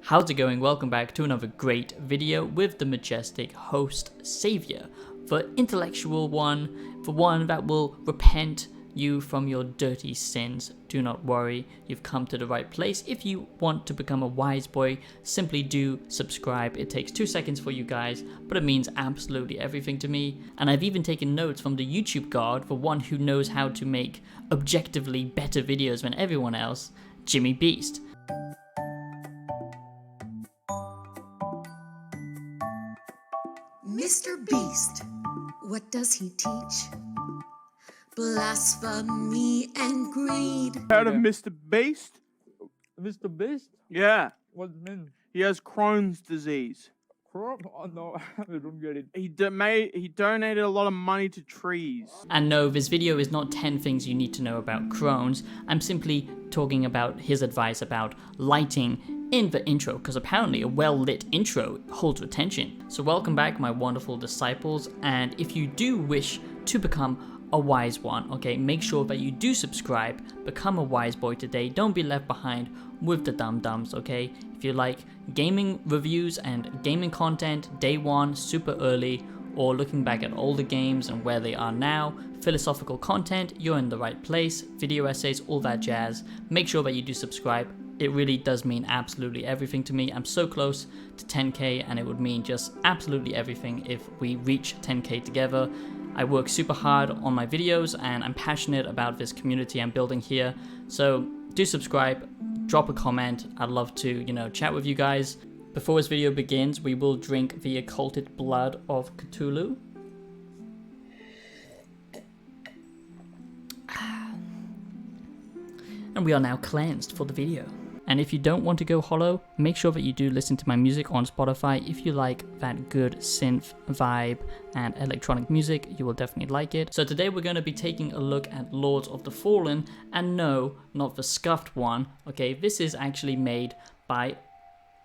How's it going? Welcome back to another great video with the majestic host Savior, the intellectual one, the one that will repent you from your dirty sins. Do not worry, you've come to the right place. If you want to become a wise boy, simply do subscribe. It takes 2 seconds for you guys, but it means absolutely everything to me. And I've even taken notes from the YouTube god, the one who knows how to make objectively better videos than everyone else, Jimmy Beast. Mr. Beast, what does he teach? Blasphemy and greed. Heard of Mr. Beast? Mr. Beast? Yeah, What does it mean? he has Crohn's disease. Crop? Oh no, I don't get it. He donated a lot of money to trees. And no, this video is not 10 things you need to know about Crohn's. I'm simply talking about his advice about lighting in the intro, because apparently a well-lit intro holds attention. So welcome back, my wonderful disciples, and if you do wish to become a wise one, okay, make sure that you do subscribe, become a wise boy today, don't be left behind with the dum-dums, okay? If you like gaming reviews and gaming content, day one, super early, or looking back at older games and where they are now, philosophical content, you're in the right place, video essays, all that jazz, make sure that you do subscribe. It really does mean absolutely everything to me. I'm so close to 10k and it would mean just absolutely everything if we reach 10k together. I work super hard on my videos and I'm passionate about this community I'm building here. So do subscribe, drop a comment. I'd love to, chat with you guys. Before this video begins, we will drink the occulted blood of Cthulhu. And we are now cleansed for the video. And if you don't want to go hollow, make sure that you do listen to my music on Spotify. If you like that good synth vibe and electronic music, you will definitely like it. So today we're going to be taking a look at Lords of the Fallen, and no, not the scuffed one. Okay, this is actually made by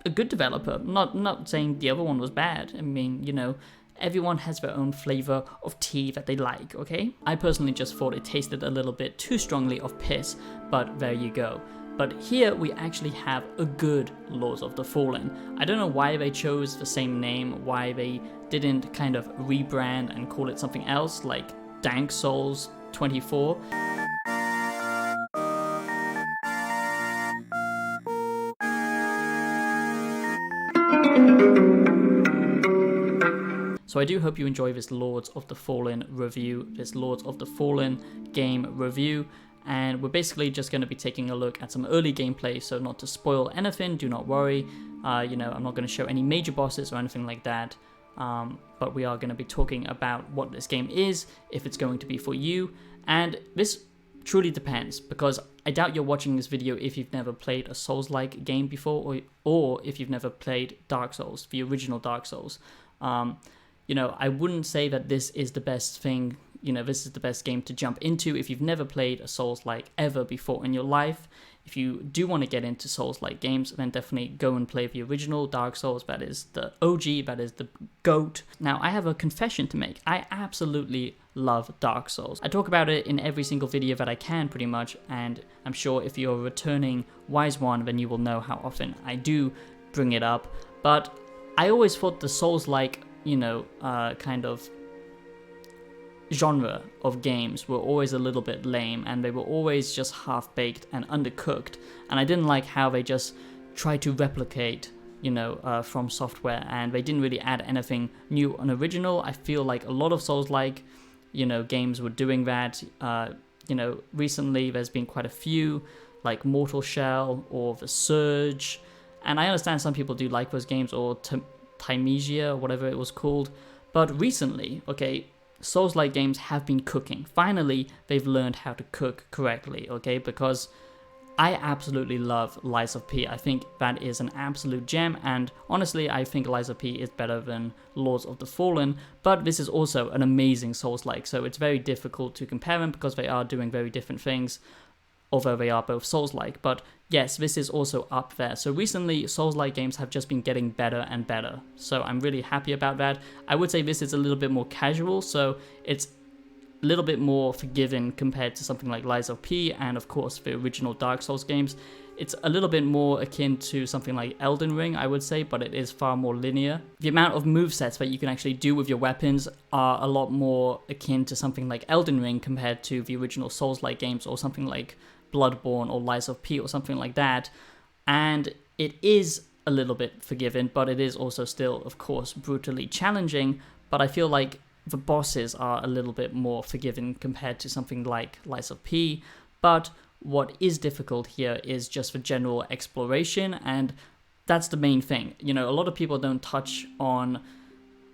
a good developer. Not saying the other one was bad. I mean, everyone has their own flavor of tea that they like, okay? I personally just thought it tasted a little bit too strongly of piss, but there you go. But here we actually have a good Lords of the Fallen. I don't know why they chose the same name, why they didn't kind of rebrand and call it something else like Dank Souls 24. So I do hope you enjoy this Lords of the Fallen review, this Lords of the Fallen game review. And we're basically just going to be taking a look at some early gameplay, so not to spoil anything, do not worry. I'm not going to show any major bosses or anything like that, but we are going to be talking about what this game is, if it's going to be for you, and this truly depends, because I doubt you're watching this video if you've never played a Souls-like game before, or if you've never played Dark Souls, the original Dark Souls. I wouldn't say that this is the best thing. This is the best game to jump into if you've never played a Souls-like ever before in your life. If you do want to get into Souls-like games, then definitely go and play the original Dark Souls. That is the OG, that is the GOAT. Now, I have a confession to make. I absolutely love Dark Souls. I talk about it in every single video that I can, pretty much, and I'm sure if you're a returning wise one, then you will know how often I do bring it up. But I always thought the Souls-like, kind of genre of games were always a little bit lame, and they were always just half-baked and undercooked, and I didn't like how they just tried to replicate from software, and they didn't really add anything new and original. I feel like a lot of Souls-like games were doing that. Recently there's been quite a few, like Mortal Shell or The Surge, and I understand some people do like those games, or Thymesia, or whatever it was called, but recently, okay, Souls-like games have been cooking. Finally, they've learned how to cook correctly, okay? Because I absolutely love Lies of P. I think that is an absolute gem, and honestly, I think Lies of P is better than Lords of the Fallen, but this is also an amazing Souls-like, so it's very difficult to compare them because they are doing very different things, although they are both Souls-like. But yes, this is also up there. So recently, Souls-like games have just been getting better and better. So I'm really happy about that. I would say this is a little bit more casual, so it's a little bit more forgiving compared to something like Lies of P and of course the original Dark Souls games. It's a little bit more akin to something like Elden Ring, I would say, but it is far more linear. The amount of movesets that you can actually do with your weapons are a lot more akin to something like Elden Ring compared to the original Souls-like games, or something like Bloodborne or Lies of P or something like that. And it is a little bit forgiving, but it is also still, of course, brutally challenging. But I feel like the bosses are a little bit more forgiving compared to something like Lies of P. But what is difficult here is just the general exploration, and that's the main thing. You know, a lot of people don't touch on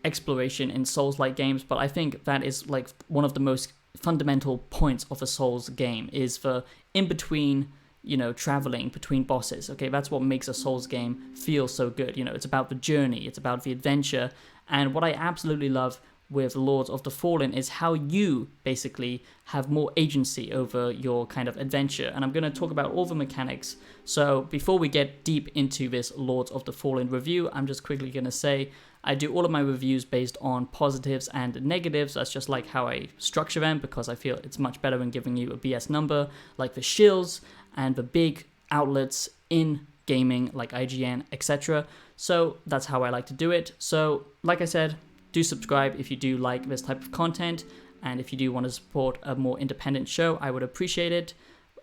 exploration in Souls-like games, but I think that is like one of the most fundamental points of a Souls game, is the in-between, you know, traveling between bosses. Okay, that's what makes a Souls game feel so good. You know, it's about the journey, it's about the adventure, and what I absolutely love with Lords of the Fallen is how you basically have more agency over your kind of adventure. And I'm going to talk about all the mechanics. So before we get deep into this Lords of the Fallen review, I'm just quickly going to say I do all of my reviews based on positives and negatives. That's just like how I structure them, because I feel it's much better than giving you a BS number like the shills and the big outlets in gaming like IGN, etc. So that's how I like to do it. So like I said, do subscribe if you do like this type of content, and if you do want to support a more independent show, I would appreciate it.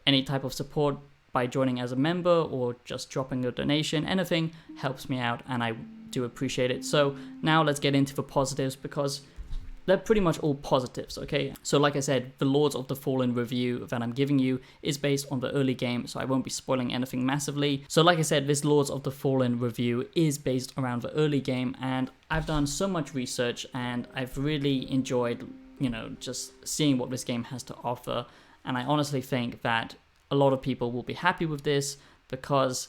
Any type of support by joining as a member or just dropping a donation, anything helps me out, and I do appreciate it. So now let's get into the positives, because they're pretty much all positives, okay? So like I said, the Lords of the Fallen review that I'm giving you is based on the early game, so I won't be spoiling anything massively. So like I said, this Lords of the Fallen review is based around the early game, and I've done so much research, and I've really enjoyed, you know, just seeing what this game has to offer. And I honestly think that a lot of people will be happy with this, because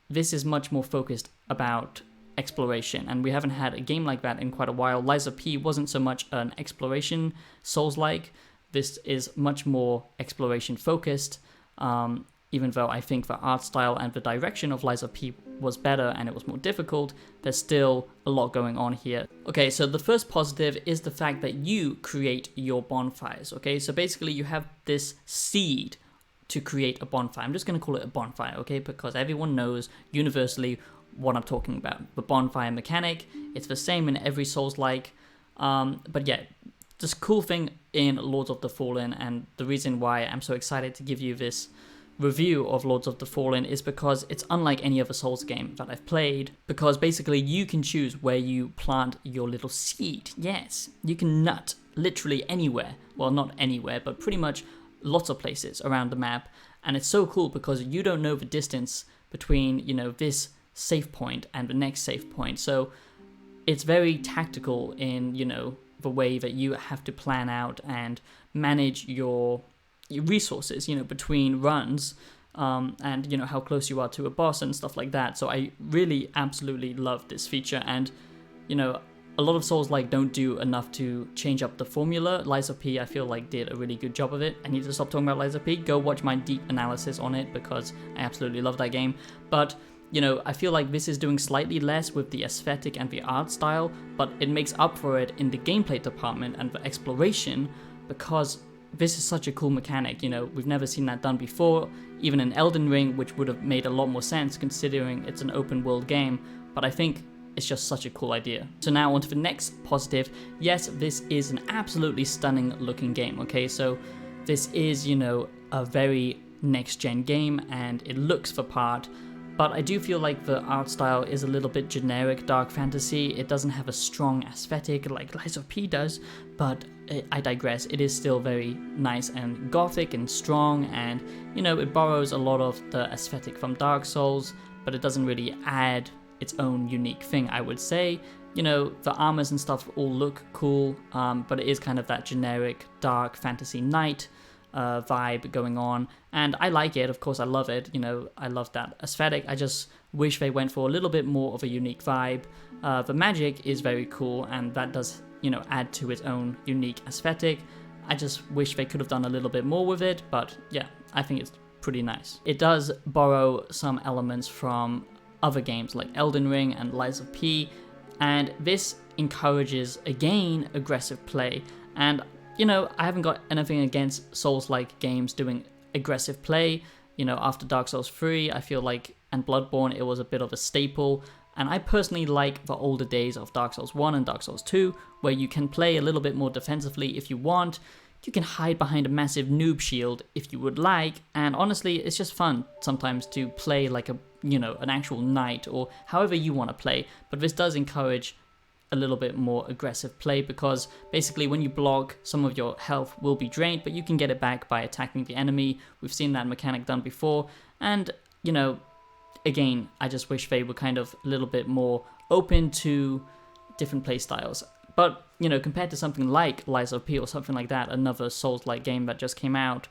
this is much more focused about exploration, and we haven't had a game like that in quite a while. Lies of P wasn't so much an exploration Souls-like. This is much more exploration focused, even though I think the art style and the direction of Lies of P was better and it was more difficult. There's still a lot going on here. Okay, so the first positive is the fact that you create your bonfires. Okay, so basically you have this seed to create a bonfire. I'm just going to call it a bonfire, okay, because everyone knows universally what I'm talking about. The bonfire mechanic, it's the same in every Souls-like, but yeah, this cool thing in Lords of the Fallen, and the reason why I'm so excited to give you this review of Lords of the Fallen is because it's unlike any other Souls game that I've played, because basically you can choose where you plant your little seed. Yes, you can nut literally anywhere. Well, not anywhere, but pretty much lots of places around the map, and it's so cool because you don't know the distance between, you know, this save point and the next save point. So it's very tactical in, you know, the way that you have to plan out and manage your resources, you know, between runs, and, you know, how close you are to a boss and stuff like that. So I really absolutely love this feature, and, you know, a lot of Souls-like don't do enough to change up the formula. Lies of P, I feel like, did a really good job of it. I need to stop talking about Lies of P. Go watch my deep analysis on it, because I absolutely love that game. But you know, I feel like this is doing slightly less with the aesthetic and the art style, but it makes up for it in the gameplay department and the exploration, because this is such a cool mechanic. You know, we've never seen that done before, even in Elden Ring, which would have made a lot more sense considering it's an open world game, but I think it's just such a cool idea. So now on to the next positive. Yes, this is an absolutely stunning looking game, okay? So this is, you know, a very next-gen game, and it looks the part, but I do feel like the art style is a little bit generic dark fantasy. It doesn't have a strong aesthetic like Lies of P does, but I digress. It is still very nice and gothic and strong, and, you know, it borrows a lot of the aesthetic from Dark Souls, but it doesn't really add its own unique thing, I would say. You know, the armors and stuff all look cool, but it is kind of that generic dark fantasy knight vibe going on, and I like it. Of course I love it, you know, I love that aesthetic. I just wish they went for a little bit more of a unique vibe. The magic is very cool, and that does, you know, add to its own unique aesthetic. I just wish they could have done a little bit more with it, but yeah, I think it's pretty nice. It does borrow some elements from other games like Elden Ring and Lies of P, and this encourages, again, aggressive play. And, you know, I haven't got anything against Souls-like games doing aggressive play. you know, after Dark Souls 3, I feel like, and Bloodborne, it was a bit of a staple. And I personally like the older days of Dark Souls 1 and Dark Souls 2, where you can play a little bit more defensively if you want. You can hide behind a massive noob shield if you would like, and honestly, it's just fun sometimes to play like a, you know, an actual knight or however you want to play. But this does encourage a little bit more aggressive play, because basically when you block, some of your health will be drained, but you can get it back by attacking the enemy. We've seen that mechanic done before, and, you know, again, I just wish they were kind of a little bit more open to different play styles. But, you know, compared to something like Lies of P or something like that, another Souls-like game that just came out,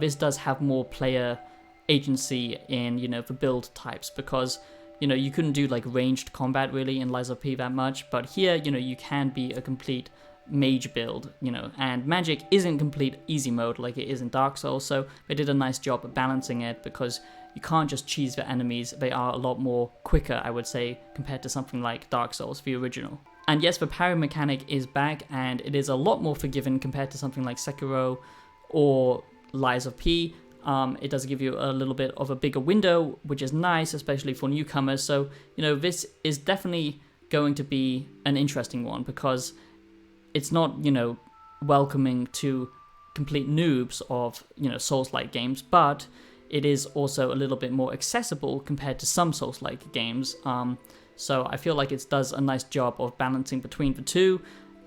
this does have more player agency in, you know, the build types, because, you know, you couldn't do like ranged combat really in Lies of P that much, but here, you know, you can be a complete mage build, you know, and magic isn't complete easy mode like it is in Dark Souls, so they did a nice job of balancing it, because you can't just cheese the enemies. They are a lot more quicker, I would say, compared to something like Dark Souls, the original. And yes, the parry mechanic is back, and it is a lot more forgiving compared to something like Sekiro or Lies of P. It does give you a little bit of a bigger window, which is nice, especially for newcomers. So, you know, this is definitely going to be an interesting one, because it's not, you know, welcoming to complete noobs of, you know, Souls-like games, but it is also a little bit more accessible compared to some Souls-like games. So I feel like it does a nice job of balancing between the two.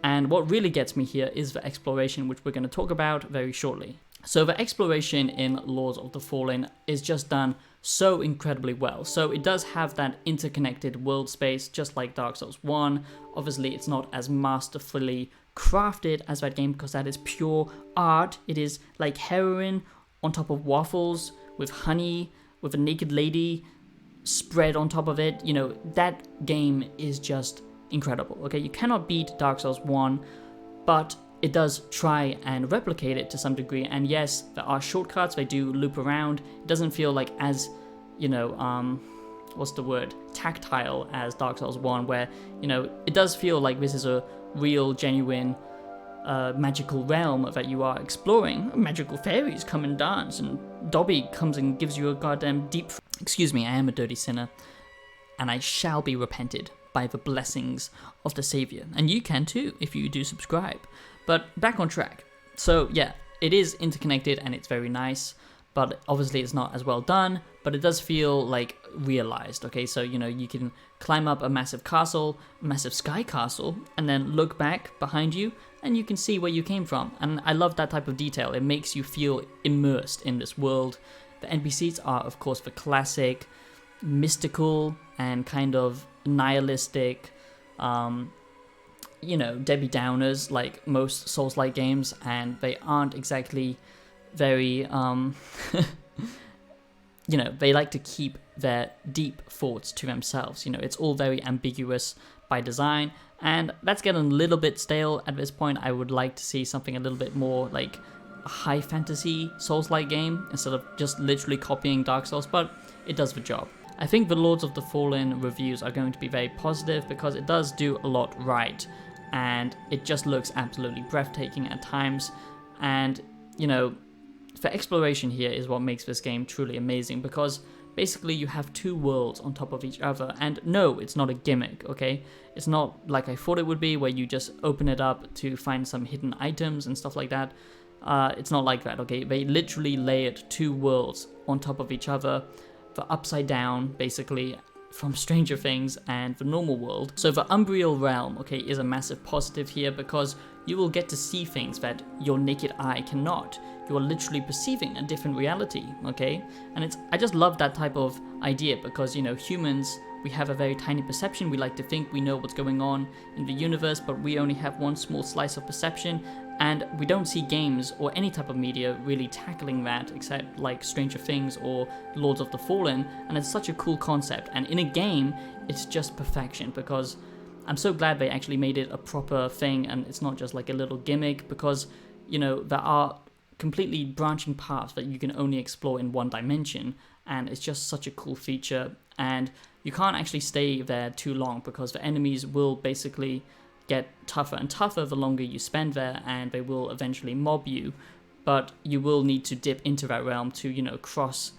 And what really gets me here is the exploration, which we're going to talk about very shortly. So the exploration in Lords of the Fallen is just done so incredibly well. So it does have that interconnected world space, just like Dark Souls 1. Obviously, it's not as masterfully crafted as that game, because that is pure art. It is like heroin on top of waffles with honey, with a naked lady spread on top of it. You know, that game is just incredible. Okay, you cannot beat Dark Souls 1, but it does try and replicate it to some degree. And yes, there are shortcuts, they do loop around. It doesn't feel like as, you know, what's the word, tactile as Dark Souls 1, where, you know, it does feel like this is a real, genuine magical realm that you are exploring. Magical fairies come and dance, and Dobby comes and gives you a goddamn deep... Excuse me, I am a dirty sinner, and I shall be repented by the blessings of the Savior. And you can too, if you do subscribe. But back on track. So yeah, it is interconnected and it's very nice, but obviously it's not as well done, but it does feel like realized. Okay, so, you know, you can climb up a massive castle, massive sky castle, and then look back behind you and you can see where you came from. And I love that type of detail. It makes you feel immersed in this world. The NPCs are, of course, the classic mystical and kind of nihilistic, you know, Debbie Downers, like most Souls-like games, and they aren't exactly very, you know, they like to keep their deep thoughts to themselves. You know, it's all very ambiguous by design, and that's getting a little bit stale at this point. I would like to see something a little bit more like a high fantasy Souls-like game instead of just literally copying Dark Souls, but it does the job. I think the Lords of the Fallen reviews are going to be very positive, because it does do a lot right, and it just looks absolutely breathtaking at times. And, you know, the exploration here is what makes this game truly amazing, because basically you have two worlds on top of each other. And no, it's not a gimmick, okay? It's not like I thought it would be, where you just open it up to find some hidden items and stuff like that. It's not like that, okay? They literally layered two worlds on top of each other, the upside down, basically, from Stranger Things, and the normal world. So the Umbriel Realm, okay, is a massive positive here, because you will get to see things that your naked eye cannot. You are literally perceiving a different reality, okay? And I just love that type of idea, because, you know, humans, we have a very tiny perception. We like to think we know what's going on in the universe, but we only have one small slice of perception, and we don't see games or any type of media really tackling that, except like Stranger Things or Lords of the Fallen, and it's such a cool concept. And in a game, it's just perfection, because I'm so glad they actually made it a proper thing, and it's not just like a little gimmick, because, you know, there are completely branching paths that you can only explore in one dimension, and it's just such a cool feature. And you can't actually stay there too long, because the enemies will basically get tougher and tougher the longer you spend there, and they will eventually mob you. But you will need to dip into that realm to, you know, cross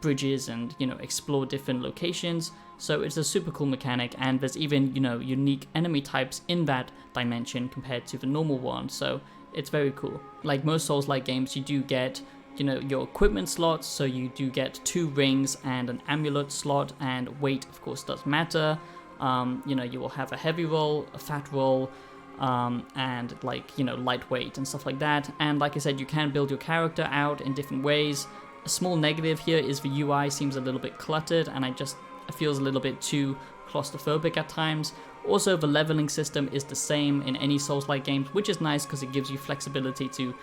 bridges and, you know, explore different locations. So it's a super cool mechanic, and there's even, you know, unique enemy types in that dimension compared to the normal one. So it's very cool. Like most Souls-like games, you do get, you know, your equipment slots. So you do get 2 rings and an amulet slot, and weight of course does matter. You know, you will have a heavy roll, a fat roll, and like, you know, lightweight and stuff like that. And like I said, you can build your character out in different ways. A small negative here is the UI seems a little bit cluttered, and it feels a little bit too claustrophobic at times. Also, the leveling system is the same in any Souls-like games, which is nice because it gives you flexibility to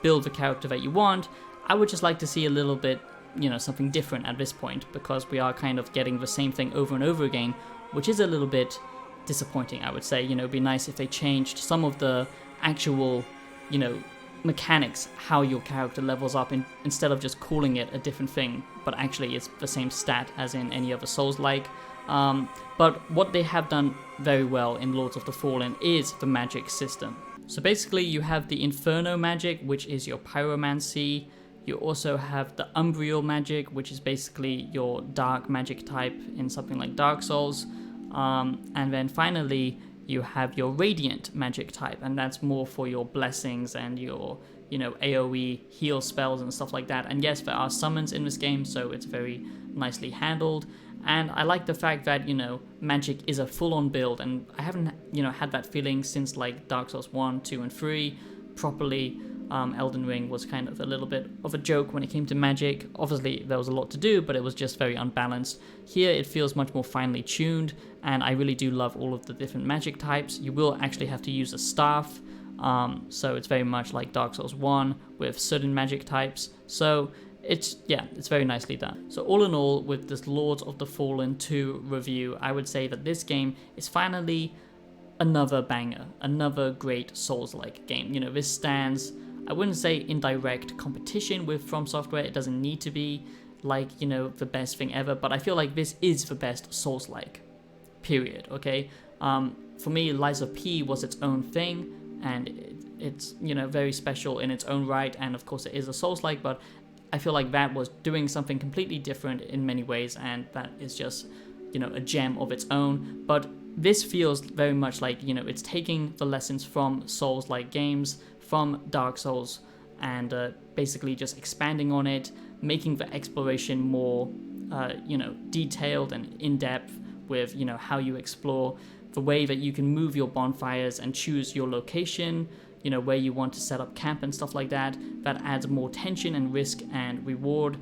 build the character that you want. I would just like to see a little bit, you know, something different at this point, because we are kind of getting the same thing over and over again, which is a little bit disappointing, I would say. You know, it'd be nice if they changed some of the actual, you know, mechanics, how your character levels up, instead of just calling it a different thing, but actually it's the same stat as in any other Souls-like. But what they have done very well in Lords of the Fallen is the magic system. So basically you have the Inferno magic, which is your pyromancy. You also have the Umbriel magic, which is basically your dark magic type in something like Dark Souls. And then finally you have your Radiant magic type, and that's more for your blessings and your, you know, AoE heal spells and stuff like that. And yes, there are summons in this game, so it's very nicely handled. And I like the fact that, you know, magic is a full-on build, and I haven't, you know, had that feeling since like Dark Souls 1, 2, and 3 properly. Elden Ring was kind of a little bit of a joke when it came to magic. Obviously there was a lot to do, but it was just very unbalanced. Here it feels much more finely tuned, and I really do love all of the different magic types. You will actually have to use a staff, so it's very much like Dark Souls 1 with certain magic types. So it's very nicely done. So all in all, with this Lords of the Fallen 2 review, I would say that this game is finally another banger, another great Souls-like game. You know, this stands, I wouldn't say in direct competition with From Software. It doesn't need to be like, you know, the best thing ever, but I feel like this is the best Souls-like, period, okay? For me, Lies of P was its own thing, and it's, you know, very special in its own right, and of course it is a Souls-like, but I feel like that was doing something completely different in many ways, and that is just, you know, a gem of its own. But this feels very much like, you know, it's taking the lessons from Souls-like games, from Dark Souls, and basically just expanding on it, making the exploration more, you know, detailed and in-depth with, you know, how you explore, the way that you can move your bonfires and choose your location, you know, where you want to set up camp and stuff like that. That adds more tension and risk and reward.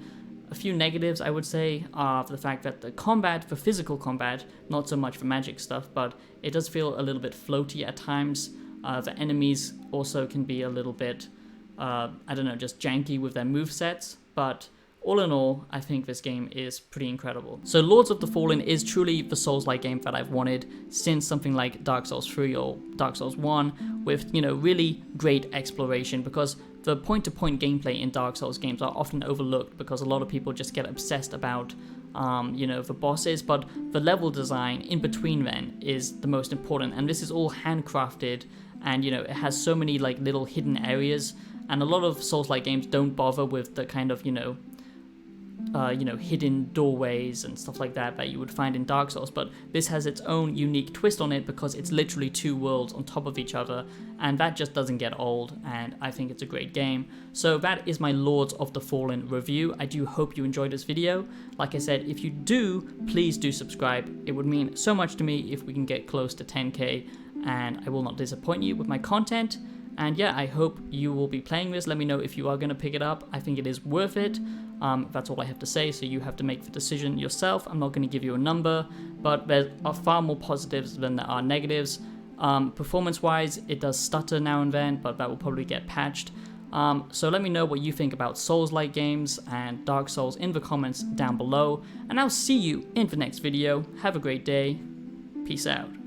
A few negatives, I would say, are the fact that the combat, for physical combat, not so much for magic stuff, but it does feel a little bit floaty at times. The enemies also can be a little bit, I don't know, just janky with their movesets, but all in all, I think this game is pretty incredible. So Lords of the Fallen is truly the Souls-like game that I've wanted since something like Dark Souls 3 or Dark Souls 1, with, you know, really great exploration, because the point-to-point gameplay in Dark Souls games are often overlooked because a lot of people just get obsessed about, you know, the bosses, but the level design in between then is the most important, and this is all handcrafted, and, you know, it has so many like little hidden areas, and a lot of Souls-like games don't bother with the kind of, you know, hidden doorways and stuff like that you would find in Dark Souls, but this has its own unique twist on it because it's literally 2 worlds on top of each other, and that just doesn't get old, and I think it's a great game. So that is my Lords of the Fallen review. I do hope you enjoyed this video. Like I said, if you do, please do subscribe. It would mean so much to me if we can get close to 10k, and I will not disappoint you with my content. And yeah, I hope you will be playing this. Let me know if you are going to pick it up. I think it is worth it. That's all I have to say, so you have to make the decision yourself. I'm not going to give you a number, but there are far more positives than there are negatives. Performance-wise, it does stutter now and then, but that will probably get patched. So let me know what you think about Souls-like games and Dark Souls in the comments down below, and I'll see you in the next video. Have a great day. Peace out.